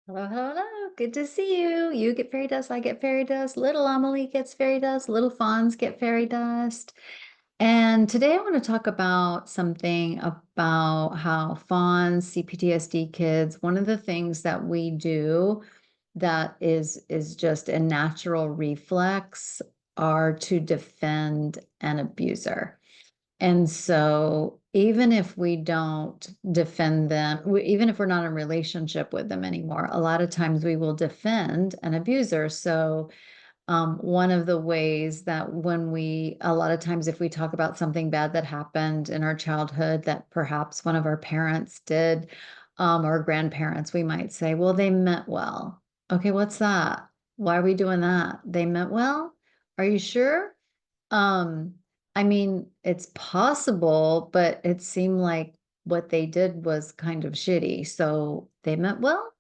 Hello, hello, hello. Good to see you. You get fairy dust, I get fairy dust. Little Amelie gets fairy dust. Little Fawns get fairy dust. And today I want to talk about something about how fawns, CPTSD kids, one of the things that we do that is just a natural reflex are to defend an abuser. And so even if we don't defend them, even if we're not in relationship with them anymore, a lot of times we will defend an abuser. So one of the ways that a lot of times if we talk about something bad that happened in our childhood that perhaps one of our parents did, or grandparents, we might say, well, they meant well. Okay, what's that? Why are we doing that? They meant well? Are you sure? Um, I mean, it's possible, but it seemed like what they did was kind of shitty. So they meant well.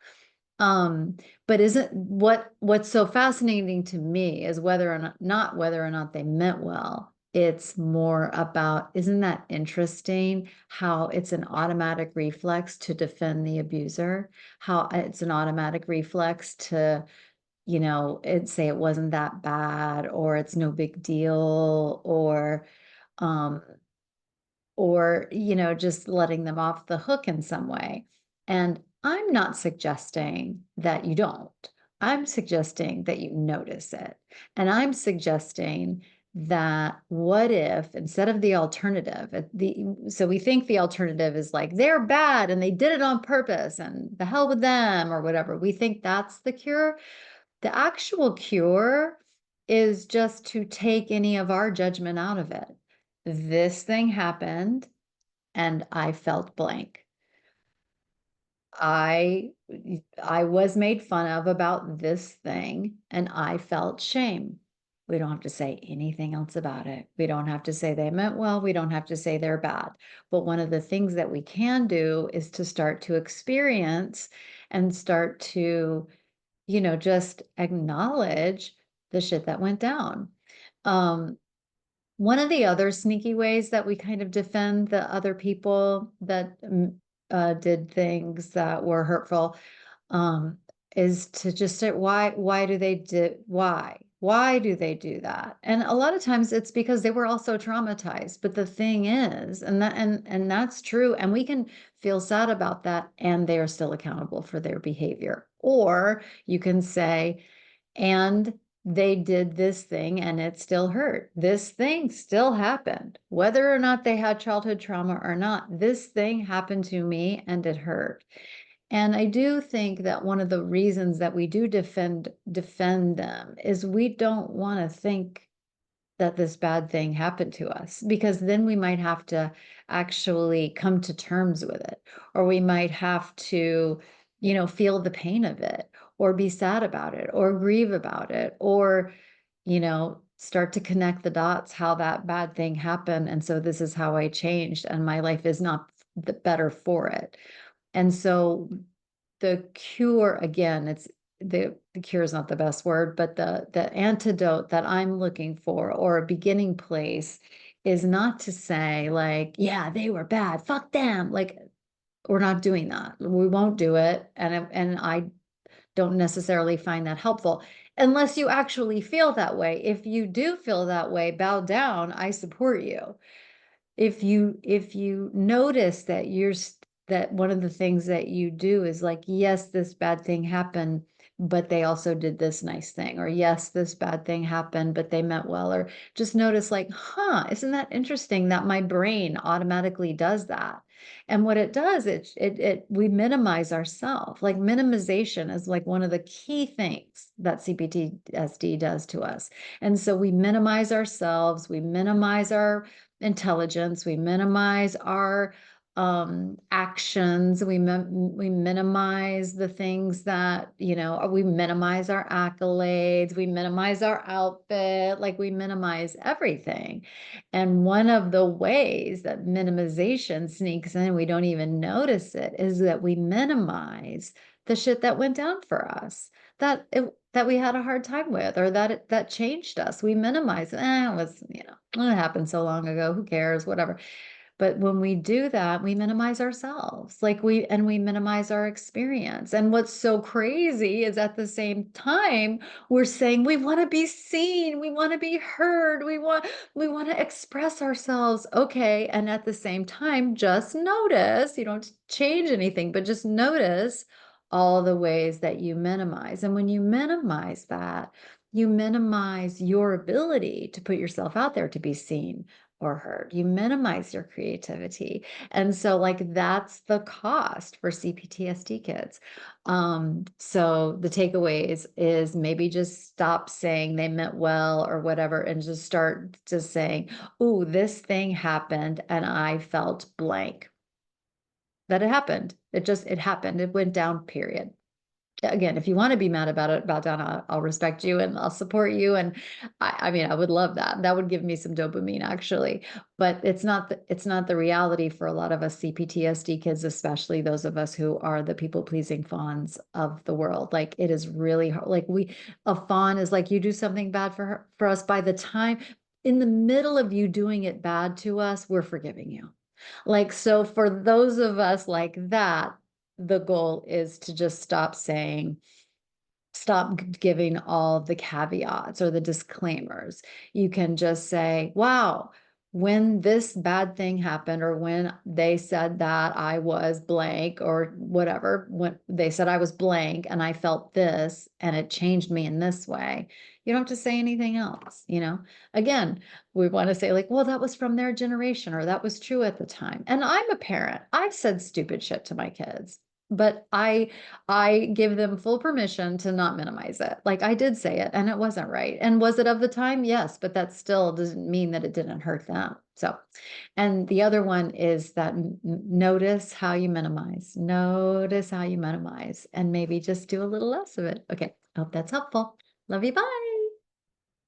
Um, but isn't what's so fascinating to me is whether or not whether or not they meant well. It's more about, isn't that interesting how it's an automatic reflex to defend the abuser, how it's an automatic reflex to say it wasn't that bad or it's no big deal um just letting them off the hook in some way. And I'm not suggesting that you don't. I'm suggesting that you notice it. And I'm suggesting that what if instead of the alternative, so we think the alternative is like they're bad and they did it on purpose and the hell with them or whatever. We think that's the cure. The actual cure is just to take any of our judgment out of it. This thing happened and I felt blank. I I was made fun of about this thing and I felt shame. We don't have to say anything else about it. We don't have to say they meant well. We don't have to say they're bad. But one of the things that we can do is to start to experience and start to just acknowledge the shit that went down. Um, One of the other sneaky ways that we kind of defend the other people that did things that were hurtful um, is to just say, why do they do, why do they do that? And a lot of times it's because they were also traumatized. But the thing is, and that's true, and we can feel sad about that, and they are still accountable for their behavior. Or you can say, and they did this thing and it still hurt. This thing still happened. Whether or not they had childhood trauma or not, this thing happened to me and it hurt. And I do think that one of the reasons that we do defend them is we don't want to think that this bad thing happened to us, because then we might have to actually come to terms with it, or we might have to, feel the pain of it, or be sad about it, or grieve about it, or, start to connect the dots how that bad thing happened. And so this is how I changed, and my life is not the better for it. And so the cure, again, it's the cure is not the best word, but the antidote that I'm looking for, or a beginning place, is not to say like, yeah, they were bad, fuck them. Like, we're not doing that. We won't do it. And I don't necessarily find that helpful unless you actually feel that way. If you do feel that way, bow down. I support you. If you notice that that one of the things that you do is like, yes, this bad thing happened, but they also did this nice thing, or yes, this bad thing happened, but they meant well, or just notice like, isn't that interesting that my brain automatically does that? And what it does, we minimize ourselves. Like, minimization is like one of the key things that CPTSD does to us. And so we minimize ourselves, we minimize our intelligence, we minimize our actions, we minimize the things that, we minimize our accolades, we minimize our outfit, like we minimize everything. And one of the ways that minimization sneaks in, we don't even notice it, is that we minimize the shit that went down for us, that we had a hard time with, or that changed us. We minimize it. It was, it happened so long ago, who cares, whatever. But when we do that, we minimize ourselves, like we minimize our experience. And what's so crazy is at the same time, we're saying we want to be seen, we want to be heard, we want to express ourselves. Okay. And at the same time, just notice, you don't change anything, but just notice all the ways that you minimize. And when you minimize that, you minimize your ability to put yourself out there to be seen or heard. You minimize your creativity. And so like that's the cost for CPTSD kids. So the takeaways is maybe just stop saying they meant well or whatever and just start just saying, oh, this thing happened and I felt blank. That it happened. It happened. It went down, period. Again, if you want to be mad about it, about down, I'll respect you and I'll support you. And I mean, I would love that. That would give me some dopamine actually, but it's not the reality for a lot of us CPTSD kids, especially those of us who are the people pleasing fawns of the world. Like it is really hard. Like a fawn is like you do something bad for us. By the time in the middle of you doing it bad to us, we're forgiving you. Like, so for those of us like that, the goal is to just stop giving all the caveats or the disclaimers. You can just say, wow, when this bad thing happened, or when they said that I was blank or whatever, when they said I was blank and I felt this and it changed me in this way, you don't have to say anything else, you know? Again, we want to say like, well, that was from their generation or that was true at the time. And I'm a parent. I've said stupid shit to my kids, but I give them full permission to not minimize it. Like I did say it and it wasn't right. And was it of the time? Yes, but that still doesn't mean that it didn't hurt them. So, and the other one is that notice how you minimize. Notice how you minimize and maybe just do a little less of it. Okay, I hope that's helpful. Love you. Bye.